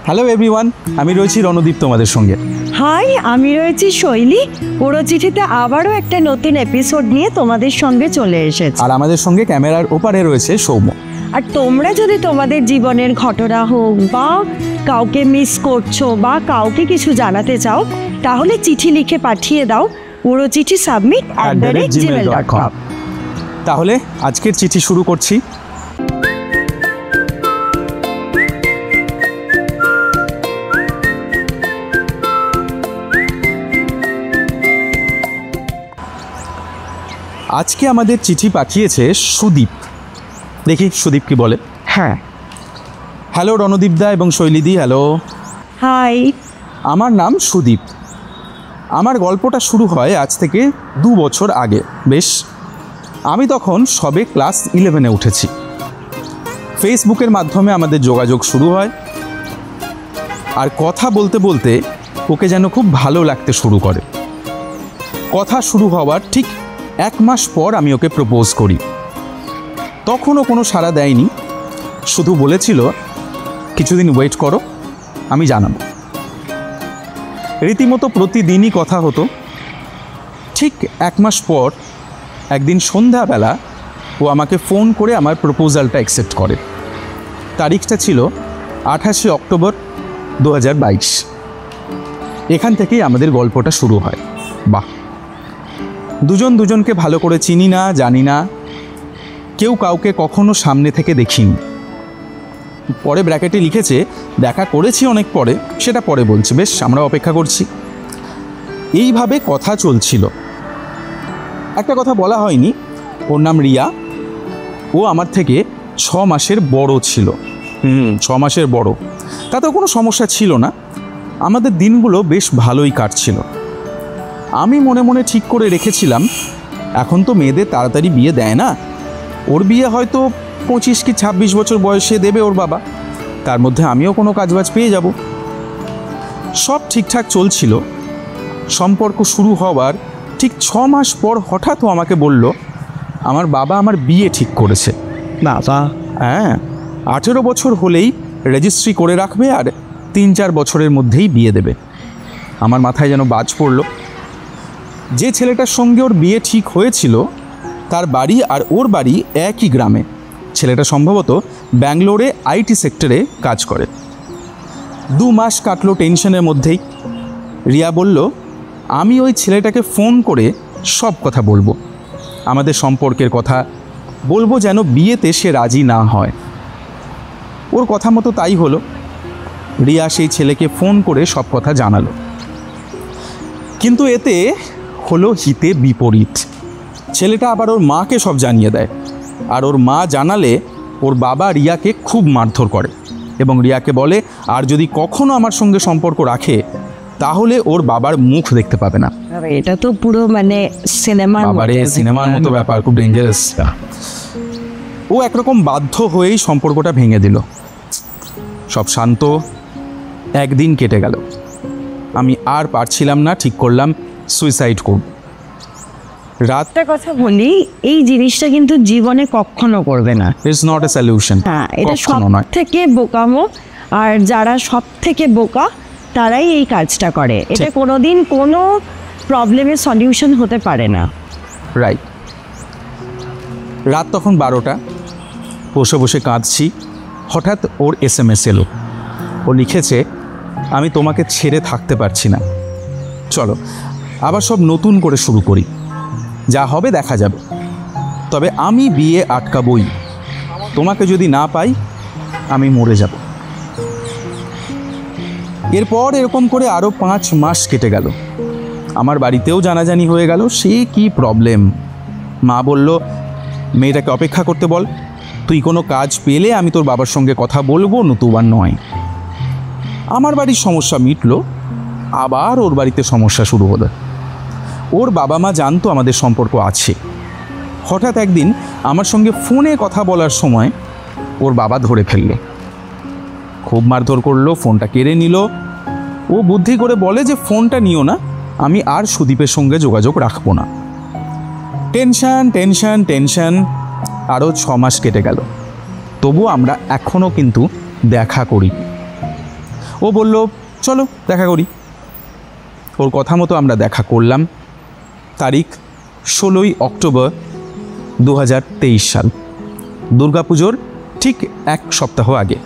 Hello everyone, আমি রয়েছি রণদীপ তোমাদের সঙ্গে। হাই, আমি রয়েছি শৈলী। পুরো চিঠিতে আবারও একটা নতুন এপিসোড নিয়ে তোমাদের সঙ্গে চলে এসেছি। আর আমাদের সঙ্গে ক্যামেরার ওপারে রয়েছে সৌম্য। আর তোমরা যদি তোমাদের জীবনের ঘটনা হোক বা কাউকে মিস করছো বা কাউকে কিছু জানাতে চাও, তাহলে চিঠি লিখে পাঠিয়ে দাও পুরো চিঠি submit@gmail.com। তাহলে আজকের চিঠি শুরু করছি। আজকে আমাদের চিঠি পাঠিয়েছে সুদীপ। দেখি সুদীপ কি বলে। হ্যাঁ, হ্যালো রণদীপদা এবং শৈলীদি। Hello, high. আমার নাম সুদীপ। আমার গল্পটা শুরু হয় আজ থেকে 2 বছর আগে। বেশ, আমি তখন সবে ক্লাস 11-এ উঠেছি। ফেসবুকের মাধ্যমে আমাদের যোগাযোগ শুরু হয়, আর কথা বলতে বলতে ওকে যেন খুব ভালো লাগতে শুরু করে। কথা শুরু হওয়ার ঠিক 1 মাস পর আমি ওকে প্রপোজ করি। তখনও কোনো সাড়া দেয়নি, শুধু বলেছিল কিছুদিন ওয়েট করো, আমি জানাবো। রীতিমতো প্রতিদিনই কথা হতো। ঠিক 1 মাস পর একদিন সন্ধ্যাবেলা ও আমাকে ফোন করে আমার প্রপোজালটা অ্যাকসেপ্ট করে। তারিখটা ছিল 28 অক্টোবর 2022। এখান থেকেই আমাদের গল্পটা শুরু হয়। বাহ, দুজন দুজনকে ভালো করে চিনি না, জানি না, কেউ কাউকে কখনো সামনে থেকে দেখিনি। পরে ব্র্যাকেটে লিখেছে দেখা করেছি অনেক পরে, সেটা পরে বলছি। বেশ, আমরা অপেক্ষা করছি। এইভাবে কথা চলছিল। একটা কথা বলা হয়নি, ওর নাম রিয়া। ও আমার থেকে 6 মাসের বড় ছিল। 6 মাসের বড়, তাতেও কোনো সমস্যা ছিল না। আমাদের দিনগুলো বেশ ভালোই কাটছিল। আমি মনে মনে ঠিক করে রেখেছিলাম, এখন তো মেয়েদের তাড়াতাড়ি বিয়ে দেয় না। ওর বিয়ে হয়তো 25 কি 26 বছর বয়সে দেবে ওর বাবা, তার মধ্যে আমিও কোনো কাজবাজ পেয়ে যাব। সব ঠিকঠাক চলছিল। সম্পর্ক শুরু হওয়ার ঠিক 6 মাস পর হঠাৎ ও আমাকে বলল আমার বাবা আমার বিয়ে ঠিক করেছে। বাবা? হ্যাঁ, 18 বছর হলেই রেজিস্ট্রি করে রাখবে আর 3-4 বছরের মধ্যেই বিয়ে দেবে। আমার মাথায় যেন বাজ পড়ল। যে ছেলেটার সঙ্গে ওর বিয়ে ঠিক হয়েছিল তার বাড়ি আর ওর বাড়ি একই গ্রামে। ছেলেটা সম্ভবত ব্যাঙ্গালোরে আইটি সেক্টরে কাজ করে। 2 মাস কাটলো টেনশনের মধ্যেই। রিয়া বলল আমি ওই ছেলেটাকে ফোন করে সব কথা বলবো, আমাদের সম্পর্কের কথা বলবো, যেন বিয়েতে সে রাজি না হয়। ওর কথা মতো তাই হলো। রিয়া সেই ছেলেকে ফোন করে সব কথা জানালো, কিন্তু এতে হলো হিতে বিপরীত। ছেলেটা আবার ওর মাকে সব জানিয়ে দেয়, আর ওর মা জানালে ওর বাবা রিয়াকে খুব মারধর করে এবং রিয়াকে বলে আর যদি কখনো আমার সঙ্গে সম্পর্ক রাখে তাহলে ওর বাবার মুখ দেখতে পাবে না। এটা তো পুরো সিনেমার মতো ব্যাপার, খুব ডেঞ্জারাস। ও একরকম বাধ্য হয়েই সম্পর্কটা ভেঙে দিল। সব শান্ত। একদিন কেটে গেল। আমি আর পারছিলাম না, ঠিক করলাম সুইসাইড করব। রাতটা কথা বলি, এই জিনিসটা কিন্তু জীবনে কখনো করবে না। It's not a solution. হ্যাঁ, এটা সব থেকে বোকামো। আর যারা সব থেকে বোকা তারাই এই কাজটা করে। এটা কোনোদিন কোনো প্রবলেমের সলিউশন হতে পারে না। রাইট। রাত তখন 12টা। বসে বসে কাঁদছি। হঠাৎ ওর SMS এলো। ও লিখেছে আমি তোমাকে ছেড়ে থাকতে পারছি না, চলো আবার সব নতুন করে শুরু করি, যা হবে দেখা যাবে, তবে আমি বিয়ে আটকাবই, তোমাকে যদি না পাই আমি মরে যাব। এরপর এরকম করে আরও 5 মাস কেটে গেল। আমার বাড়িতেও জানাজানি হয়ে গেল। সে কি প্রবলেম। মা বলল মেয়েটাকে অপেক্ষা করতে বল, তুই কোনো কাজ পেলে আমি তোর বাবার সঙ্গে কথা বলবো, নতুবা নয়। আমার বাড়ির সমস্যা মিটলো, আবার ওর বাড়িতে সমস্যা শুরু হলো। ওর বাবা মা জানতো আমাদের সম্পর্ক আছে। হঠাৎ একদিন আমার সঙ্গে ফোনে কথা বলার সময় ওর বাবা ধরে ফেললো, খুব মারধর করলো, ফোনটা কেড়ে নিল। ও বুদ্ধি করে বলে যে ফোনটা নিও না, আমি আর সুদীপের সঙ্গে যোগাযোগ রাখবো না। Tension tension tension. আরও 6 মাস কেটে গেল। তবু আমরা এখনও কিন্তু দেখা করি। ও ও বলল চলো দেখা করি। ওর কথা মতো আমরা দেখা করলাম। তারিখ 16ই অক্টোবর 2023 সাল, দুর্গাপুজোর ঠিক 1 সপ্তাহ আগে।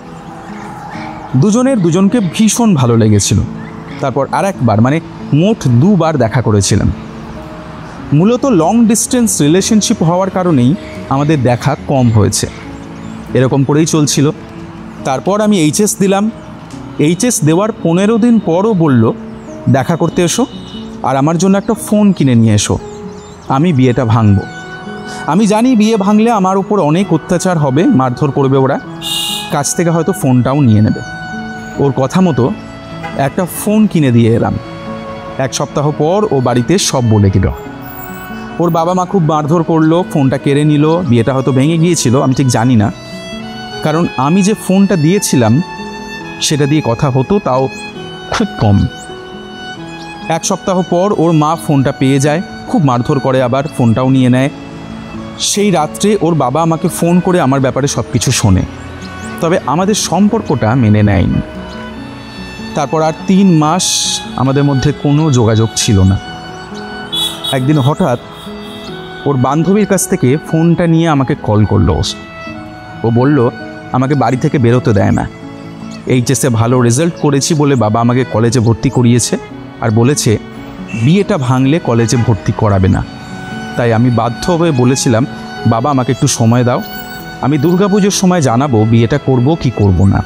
দুজনকে ভীষণ ভালো লেগেছিল। তারপর আর একবার, মানে মোট 2 বার দেখা করেছিলাম। মূলত লং ডিস্টেন্স রিলেশনশিপ হওয়ার কারণেই আমাদের দেখা কম হয়েছে। এরকম করেই চলছিল। তারপর আমি এইচএস দিলাম। এইচএস দেওয়ার 15 দিন পরও বলল দেখা করতে এসো, আর আমার জন্য একটা ফোন কিনে নিয়ে এসো, আমি বিয়েটা ভাঙব। আমি জানি বিয়ে ভাঙলে আমার উপর অনেক অত্যাচার হবে, মারধর করবে ওরা, কাছ থেকে হয়তো ফোনটাও নিয়ে নেবে। ওর কথা মতো একটা ফোন কিনে দিয়ে এলাম। 1 সপ্তাহ পর ও বাড়িতে সব বলে গেল। ওর বাবা মা খুব মারধর করলো, ফোনটা কেড়ে নিল। বিয়েটা হয়তো ভেঙে গিয়েছিল, আমি ঠিক জানি না, কারণ আমি যে ফোনটা দিয়েছিলাম সেটা দিয়ে কথা হতো, তাও খুব কম। 1 সপ্তাহ পর ওর মা ফোনটা পেয়ে যায়, খুব মারধর করে, আবার ফোনটাও নিয়ে নেয়। সেই রাত্রে ওর বাবা আমাকে ফোন করে আমার ব্যাপারে সব কিছু শোনে, তবে আমাদের সম্পর্কটা মেনে নেয়নি। তারপর আর 3 মাস আমাদের মধ্যে কোনো যোগাযোগ ছিল না। একদিন হঠাৎ ওর বান্ধবীর কাছ থেকে ফোনটা নিয়ে আমাকে কল করলো। ও বলল আমাকে বাড়ি থেকে বেরোতে দেয় না। এইচএসে ভালো রেজাল্ট করেছি বলে বাবা আমাকে কলেজে ভর্তি করিয়েছে, আর বলেছে বিয়েটা ভাঙলে কলেজে ভর্তি করাবে না। তাই আমি বাধ্য হয়ে বলেছিলাম বাবা আমাকে একটু সময় দাও, আমি দুর্গাপুজোর সময় জানাবো বিয়েটা করব কি করব না।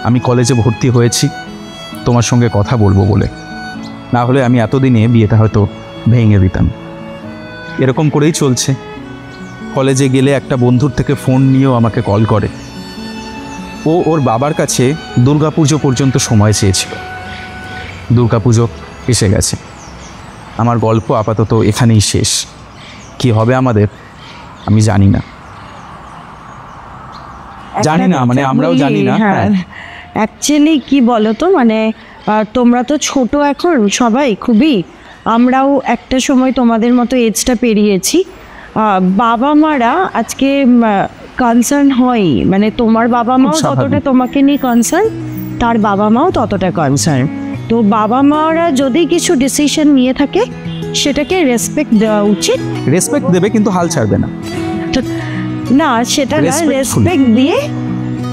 আমি কলেজে ভর্তি হয়েছি তোমার সঙ্গে কথা বলবো বলে, না হলে আমি এতদিনে বিয়েটা হয়তো ভেঙে দিতাম। এরকম করেই চলছে। কলেজে গেলে একটা বন্ধুর থেকে ফোন নিয়েও আমাকে কল করে। ও ওর বাবার কাছে দুর্গাপুজো পর্যন্ত সময় চেয়েছিল। দুর্গাপুজো এসে গেছে। আমার গল্প আপাতত এখানেই শেষ। কি হবে আমাদের আমি জানি না, মানে আমরাও জানি না। হ্যাঁ, অ্যাকচুয়ালি কি বলো তো, মানে তোমরা তো ছোট এখন সবাই খুবই, আমরাও একটা সময় তোমাদের মতো এজটা পেরিয়েছি। বাবা মারা আজকে কনসার্ন হয়, মানে তোমার বাবা মাও যতটা তোমাকে নিয়ে কনসার্ন, তার বাবা মাও ততটা কনসার্ন। তো বাবা মারা যদি কিছু ডিসিশন নিয়ে থাকে সেটাকে রেসপেক্ট দেওয়া উচিত। রেসপেক্ট দেবে, কিন্তু হাল ছাড়বে না। না, সেটা না, রেসপেক্ট দিয়ে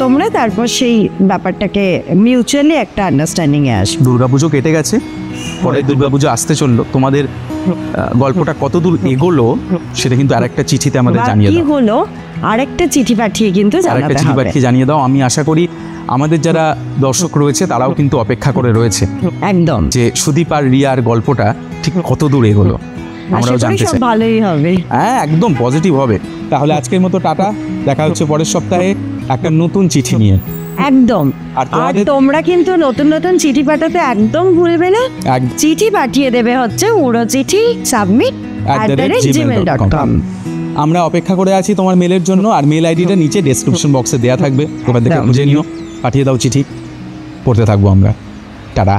তোমরা তারপর সেই ব্যাপারটাকে মিউচুয়ালি একটা আন্ডারস্ট্যান্ডিংয়ে আসবে। দুর্গাপুজো কেটে গেছে, পরে দুর্গাপুজো আসতে চললো। তোমাদের গল্পটা কতদূর এগোলো সেটা কিন্তু আরেকটা চিঠিতে আমাদের জানিয়ে দাও। হলো আরেকটা চিঠি পাঠিয়ে কিন্তু জানিয়ে দাও। আমি আশা করি আমাদের যারা দর্শক রয়েছে তারাও কিন্তু অপেক্ষা করে রয়েছে একদম, যে সুদীপ আর রিয়ার গল্পটা ঠিক কতদূর এগোলো। আমরাও জানতে চাই। ভালোই হবে, হ্যাঁ একদম পজিটিভ হবে। তাহলে আজকের মতো টাটা, দেখা হচ্ছে পরের সপ্তাহে একটা নতুন চিঠি নিয়ে। একদম। আর তোমরা কিন্তু নতুন নতুন চিঠি পাঠাতে একদম ভুলবে না। চিঠি পাঠিয়ে দেবে হচ্ছে urochithi@gmail.com। আমরা অপেক্ষা করে আছি তোমার মেলের জন্য, আর মেল আইডিটা নিচে ডেসক্রিপশন বক্সে দেওয়া থাকবে, ওখান থেকে খুঁজে নিও, পাঠিয়ে দাও চিঠি, পড়তে থাকবো আমরা। টাটা।